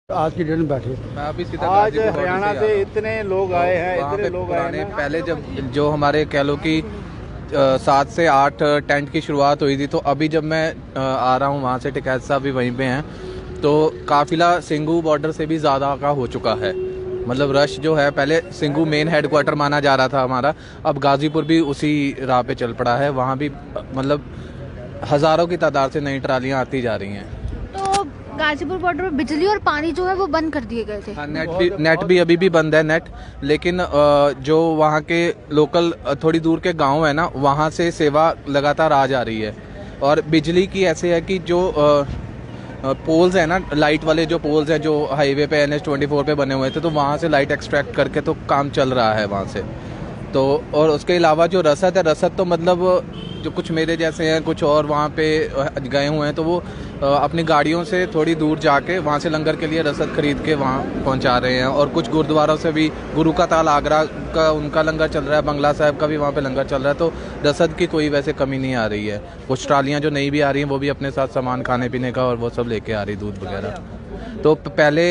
आज की डेट में बैठे। मैं अभी सीधा आज हरियाणा से इतने लोग आए हैं, इतने लोग आए हैं। पहले जब जो हमारे कह लो कि 7 से 8 टेंट की शुरुआत हुई थी, तो अभी जब मैं आ रहा हूँ वहाँ से, टिकैत साहब भी वहीं पे हैं, तो काफिला सिंघू बॉर्डर से भी ज़्यादा का हो चुका है। मतलब रश जो है, पहले सिंघू मेन हेडक्वार्टर माना जा रहा था हमारा, अब गाजीपुर भी उसी राह पे चल पड़ा है। वहाँ भी मतलब हज़ारों की तादाद से नई ट्रालियाँ आती जा रही हैं। तो गाजीपुर बॉर्डर में बिजली और पानी जो है वो बंद कर दिए गए थे। हाँ, नेट भी अभी भी बंद है नेट, लेकिन जो वहाँ के लोकल थोड़ी दूर के गांव है ना, वहाँ से सेवा लगातार आ जा रही है। और बिजली की ऐसे है कि जो पोल्स है ना, लाइट वाले जो पोल्स हैं जो हाईवे पे NH-24 पे बने हुए थे, तो वहाँ से लाइट एक्सट्रैक्ट करके तो काम चल रहा है वहाँ से। तो और उसके अलावा जो रसद है, रसद तो मतलब जो कुछ मेरे जैसे हैं, कुछ और वहाँ पे गए हुए हैं, तो वो अपनी गाड़ियों से थोड़ी दूर जाके वहाँ से लंगर के लिए रसद खरीद के वहाँ पहुँचा रहे हैं। और कुछ गुरुद्वारों से भी, गुरु का ताल आगरा का उनका लंगर चल रहा है, बंगला साहब का भी वहाँ पे लंगर चल रहा है। तो रसद की कोई वैसे कमी नहीं आ रही है। कुछ ट्रालियाँ जो नई भी आ रही हैं, वो भी अपने साथ सामान खाने पीने का और वो सब लेके आ रही, दूध वगैरह। तो पहले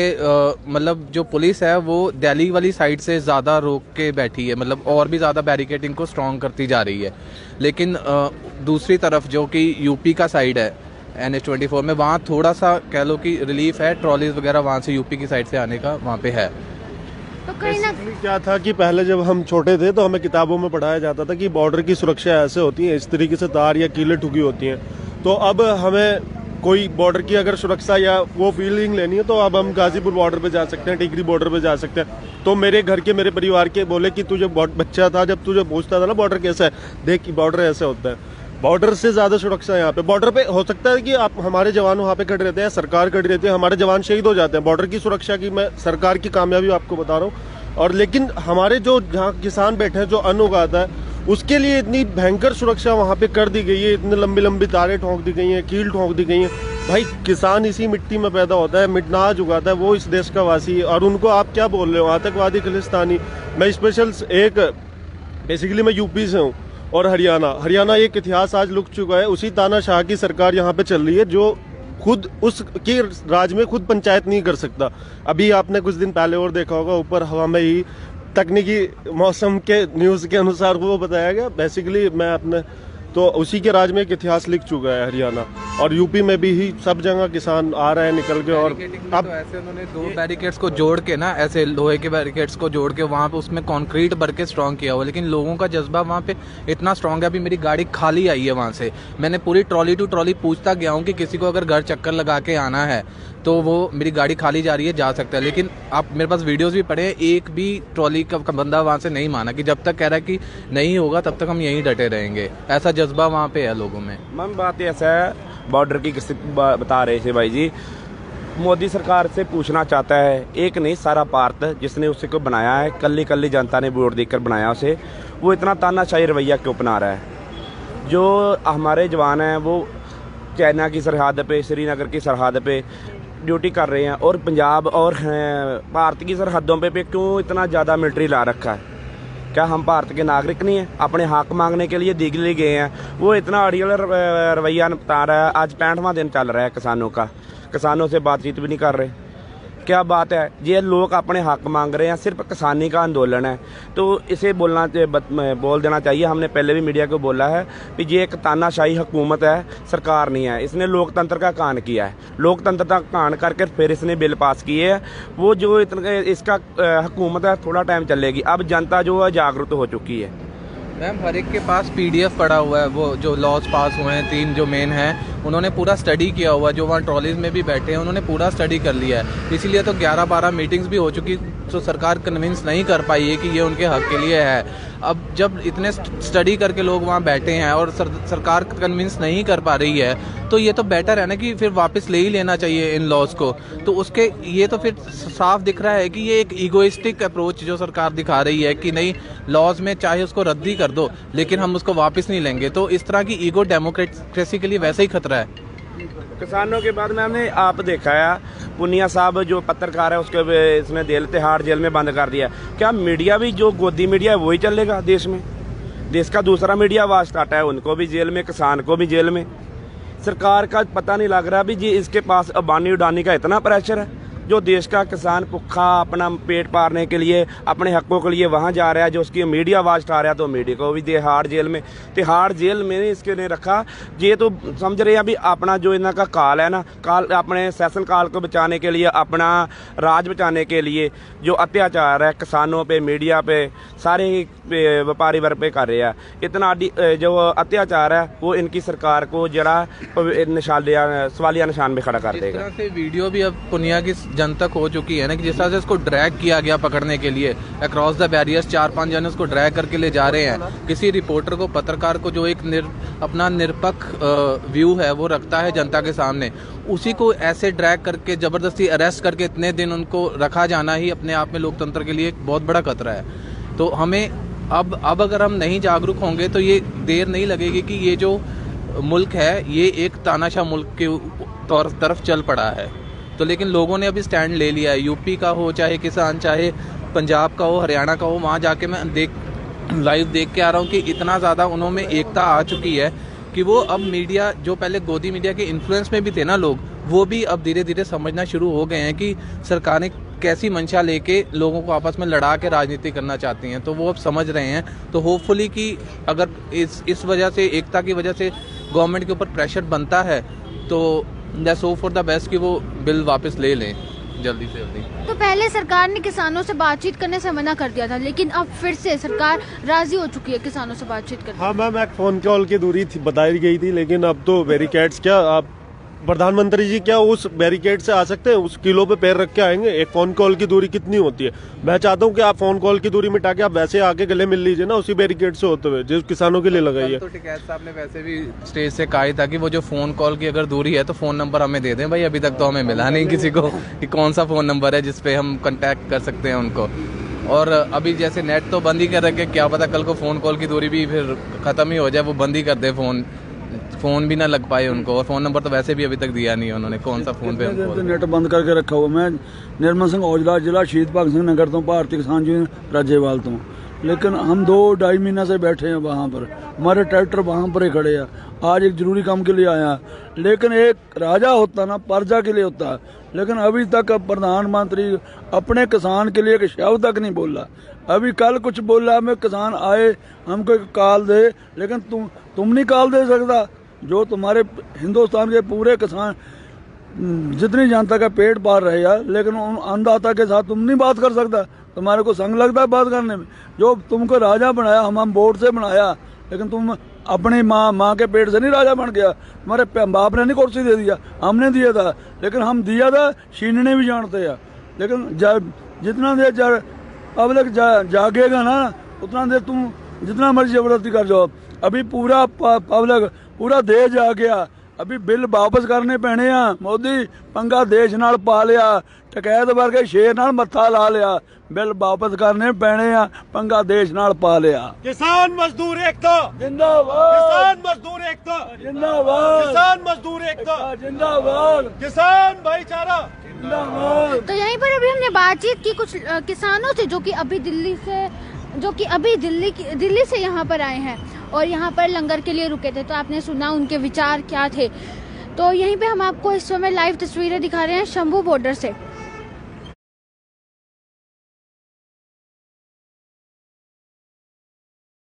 मतलब जो पुलिस है वो दिल्ली वाली साइड से ज़्यादा रोक के बैठी है, मतलब और भी ज़्यादा बैरिकेडिंग को स्ट्रॉन्ग करती जा रही है। लेकिन दूसरी तरफ जो कि यूपी का साइड है NH-24 में, वहाँ थोड़ा सा कह लो कि रिलीफ है, ट्रॉलीज वगैरह वहाँ से यूपी की साइड से आने का वहाँ पे है। तो कहीं ना क्या था कि पहले जब हम छोटे थे तो हमें किताबों में पढ़ाया जाता था कि बॉर्डर की सुरक्षा ऐसे होती है, इस तरीके से तार या कीलें ठुकी होती हैं। तो अब हमें कोई बॉर्डर की अगर सुरक्षा या वो फीलिंग लेनी है तो अब हम गाजीपुर बॉर्डर पे जा सकते हैं, टिकरी बॉर्डर पे जा सकते हैं। तो मेरे घर के, मेरे परिवार के बोले कि तू जब बच्चा था, जब तुझे पूछता था ना बॉर्डर कैसा है, देख कि बॉर्डर ऐसे होता है। बॉर्डर से ज्यादा सुरक्षा यहाँ पे बॉर्डर पे हो सकता है कि आप हमारे जवान वहाँ पे खड़े रहते हैं, सरकार खड़ी रहती है, हमारे जवान शहीद हो जाते हैं। बॉर्डर की सुरक्षा की मैं सरकार की कामयाबी आपको बता रहा हूँ। और लेकिन हमारे जो जहाँ किसान बैठे हैं, जो अन्न उगाता है, उसके लिए इतनी भयंकर सुरक्षा वहाँ पे कर दी गई है, इतनी लंबी लंबी तारें ठोंक दी गई हैं, कील ठोंक दी गई हैं। भाई किसान इसी मिट्टी में पैदा होता है, मिटनाज उगाता है, वो इस देश का वासी है। और उनको आप क्या बोल रहे हो, आतंकवादी, खालिस्तानी। मैं स्पेशल बेसिकली मैं यूपी से हूँ और हरियाणा एक इतिहास आज लुक चुका है। उसी तानाशाह की सरकार यहाँ पे चल रही है जो खुद उसके राज में खुद पंचायत नहीं कर सकता। अभी आपने कुछ दिन पहले और देखा होगा, ऊपर हवा में ही तकनीकी मौसम के न्यूज़ के अनुसार वो बताया गया। बेसिकली मैं अपने तो उसी के राज में एक इतिहास लिख चुका है हरियाणा। और यूपी में भी ही सब जगह किसान आ रहे हैं निकल के। और अब तो ऐसे उन्होंने 2 बैरिकेड्स को जोड़ के ना, ऐसे लोहे के बैरिकेड्स को जोड़ के वहाँ पे उसमें कंक्रीट भर के स्ट्रॉन्ग किया हुआ, लेकिन लोगों का जज्बा वहाँ पे इतना स्ट्रॉन्ग है। अभी मेरी गाड़ी खाली आई है वहाँ से, मैंने पूरी ट्रॉली टू ट्रॉली पूछता गया हूँ कि किसी को अगर घर चक्कर लगा के आना है तो वो, मेरी गाड़ी खाली जा रही है, जा सकता है। लेकिन आप मेरे पास वीडियोस भी पड़े हैं, एक भी ट्रॉली का बंदा वहाँ से नहीं माना कि जब तक कह रहा है कि नहीं होगा तब तक हम यहीं डटे रहेंगे। ऐसा जज्बा वहाँ पे है लोगों में। मैम बात ऐसा है, बॉर्डर की किसी बता रहे थे भाई जी, मोदी सरकार से पूछना चाहता है, एक नहीं सारा भारत जिसने उसे को बनाया है, कल्ली जनता ने वोट देकर बनाया उसे, वो इतना तानाशाही रवैया क्यों अपना रहा है। जो हमारे जवान हैं वो चाइना की सरहद पे, श्रीनगर की सरहद पे ड्यूटी कर रहे हैं, और पंजाब और भारत की सरहदों पे क्यों इतना ज़्यादा मिलिट्री ला रखा है। क्या हम भारत के नागरिक नहीं हैं? अपने हक मांगने के लिए दिल्ली गए हैं, वो इतना अड़ियल रवैया बता रहा है। आज 65वां दिन चल रहा है किसानों का, किसानों से बातचीत भी नहीं कर रहे। क्या बात है, ये लोग अपने हक मांग रहे हैं, सिर्फ किसानी का आंदोलन है, तो इसे बोल देना चाहिए। हमने पहले भी मीडिया को बोला है कि ये एक तानाशाही हुकूमत है, सरकार नहीं है। इसने लोकतंत्र का कान किया है, लोकतंत्र का कान करके फिर इसने बिल पास किए है। वो जो इतना इसका हुकूमत है थोड़ा टाइम चलेगी, अब जनता जो है जागरूक हो चुकी है। मैम हर एक के पास PDF पड़ा हुआ है, वो जो लॉज पास हुए हैं 3 जो मेन हैं, उन्होंने पूरा स्टडी किया हुआ है। जो वहाँ ट्रॉलीज में भी बैठे हैं उन्होंने पूरा स्टडी कर लिया है। इसीलिए तो 11-12 मीटिंग्स भी हो चुकी, तो सरकार कन्विंस नहीं कर पाई है कि ये उनके हक के लिए है। अब जब इतने स्टडी करके लोग वहाँ बैठे हैं और सरकार कन्विंस नहीं कर पा रही है, तो ये तो बेटर है ना कि फिर वापस ले ही लेना चाहिए इन लॉज को। तो उसके ये तो फिर साफ दिख रहा है कि ये एक ईगोइस्टिक अप्रोच जो सरकार दिखा रही है कि नहीं, लॉज में चाहे उसको रद्दी कर दो लेकिन हम उसको वापस नहीं लेंगे। तो इस तरह की ईगो डेमोक्रेसी के लिए वैसे ही खतरा है। किसानों के बाद में हमने आप देखा है, पुनिया साहब जो पत्रकार है उसके इसने तिहाड़ जेल में बंद कर दिया। क्या मीडिया भी जो गोदी मीडिया है वही चलेगा देश में? देश का दूसरा मीडिया आवाज उठाता है, उनको भी जेल में, किसान को भी जेल में। सरकार का पता नहीं लग रहा भी जी, इसके पास अबानी उडानी का इतना प्रेशर है, जो देश का किसान भुखा अपना पेट पालने के लिए, अपने हकों के लिए वहाँ जा रहा है, जो उसकी मीडिया आवाज़ उठा रहा है, तो मीडिया को भी तिहाड़ जेल में इसके ने रखा। ये तो समझ रहे हैं अभी अपना जो इनका काल है ना, काल अपने सेशन काल को बचाने के लिए, अपना राज बचाने के लिए जो अत्याचार है किसानों पे, मीडिया पे, सारे ही व्यापारी वर्ग पे कर रहे हैं। इतना जो अत्याचार है वो इनकी सरकार को जरा सवालिया निशान में खड़ा कर देगा। इस तरह से वीडियो भी अब पुनिया की जन तक हो चुकी है ना, कि जिस तरह से इसको ड्रैग किया गया पकड़ने के लिए अक्रॉस द बैरियर्स, 4-5 जने उसको ड्रैग करके ले जा रहे हैं। किसी रिपोर्टर को, पत्रकार को जो एक अपना निरपेक्ष व्यू है वो रखता है जनता के सामने, उसी को ऐसे ड्रैग करके जबरदस्ती अरेस्ट करके इतने दिन उनको रखा जाना ही अपने आप में लोकतंत्र के लिए एक बहुत बड़ा खतरा है। तो हमें अब अगर हम नहीं जागरूक होंगे तो ये देर नहीं लगेगी कि ये जो मुल्क है ये एक तानाशाह मुल्क के तरफ चल पड़ा है। तो लेकिन लोगों ने अभी स्टैंड ले लिया है, यूपी का हो चाहे किसान, चाहे पंजाब का हो, हरियाणा का हो, वहाँ जाके मैं लाइव देख के आ रहा हूँ कि इतना ज़्यादा उन्होंने एकता आ चुकी है कि वो अब मीडिया, जो पहले गोदी मीडिया के इन्फ्लुएंस में भी थे ना लोग, वो भी अब धीरे धीरे समझना शुरू हो गए हैं कि सरकारें कैसी मंशा लेके लोगों को आपस में लड़ा के राजनीति करना चाहती हैं। तो वो अब समझ रहे हैं। तो होपफुली कि अगर इस वजह से, एकता की वजह से गवर्नमेंट के ऊपर प्रेशर बनता है तो let's hope for the best कि वो बिल वापस ले लें जल्दी से जल्दी। तो पहले सरकार ने किसानों से बातचीत करने से मना कर दिया था, लेकिन अब फिर से सरकार राजी हो चुकी है किसानों से बातचीत करने। हाँ मैम, एक फोन कॉल की दूरी थी, बताई गई थी, लेकिन अब तो बैरिकेड्स क्या, आप प्रधानमंत्री जी क्या उस बैरिकेड से आ सकते हैं? उस किलो पे पैर रख के आएंगे? एक फोन कॉल की दूरी कितनी होती है? मैं चाहता हूँ कि आप फोन कॉल की दूरी मिटा के आप वैसे आके गले मिल लीजिए ना, उसी बैरिकेड से होते हुए जो किसानों के लिए लगाई है। तो टिकैत साहब ने वैसे भी स्टेज से कहा था कि वो जो फोन कॉल की अगर दूरी है तो फोन नंबर हमें दे दें। भाई अभी तक तो हमें मिला नहीं किसी को कि कौन सा फोन नंबर है जिसपे हम कांटेक्ट कर सकते हैं उनको। और अभी जैसे नेट तो बंद ही कर रखे, क्या पता कल को फोन कॉल की दूरी भी फिर खत्म ही हो जाए, वो बंद ही कर दे, फोन भी ना लग पाए उनको। और फोन नंबर तो वैसे भी अभी तक दिया नहीं है उन्होंने, कौन सा फोन पे नेट बंद करके रखा हुआ। मैं निर्मल सिंह औजला, जिला शहीद भगत सिंह नगर तो भारतीय किसान यूनियन राज्यपाल तो, लेकिन हम 2-2.5 महीना से बैठे हैं वहाँ पर, हमारे ट्रैक्टर वहाँ पर ही खड़े हैं। आज एक जरूरी काम के लिए आया, लेकिन एक राजा होता ना प्रजा के लिए होता है, लेकिन अभी तक प्रधानमंत्री अपने किसान के लिए एक शब्द तक नहीं बोला। अभी कल कुछ बोला, मैं किसान आए हमको कॉल दे, लेकिन तुम नहीं कॉल दे सकता। जो तुम्हारे हिंदुस्तान के पूरे किसान जितनी जनता का पेट पाल रहे हैं, लेकिन उन अन्नदाता के साथ तुम नहीं बात कर सकता। तुम्हारे को संग लगता है बात करने में। जो तुमको राजा बनाया, हम वोट से बनाया, लेकिन तुम अपनी माँ के पेट से नहीं राजा बन गया। तुम्हारे बाप ने नहीं कुर्सी दे दिया, हमने दिया था, लेकिन हम दिया था छीनने भी जानते हैं। लेकिन जितना देर पब्लिक जागेगा ना, उतना देर तुम जितना मर्जी जबरदस्ती कर जाओ। अभी पूरा पब्लिक, पूरा देश जा गया। अभी बिल वापस करने पैने आ। मोदी पंगा देश नाल पा लिया, टकैत वर्गे शेर नाल मत्था ला लिया। बिल वापस करने पैने आ, पंगा देश नाल पा लिया। किसान मजदूर एकता जिंदाबाद, किसान मजदूर एकता जिंदाबाद, किसान मजदूर एकता जिंदाबाद, किसान भाईचारा जिंदाबाद। तो यहीं पर अभी हमने बातचीत की कुछ किसानों से जो कि अभी दिल्ली से यहाँ पर आए हैं और यहाँ पर लंगर के लिए रुके थे। तो आपने सुना उनके विचार क्या थे। तो यहीं पे हम आपको इस समय लाइव तस्वीरें दिखा रहे हैं शंभू बॉर्डर से।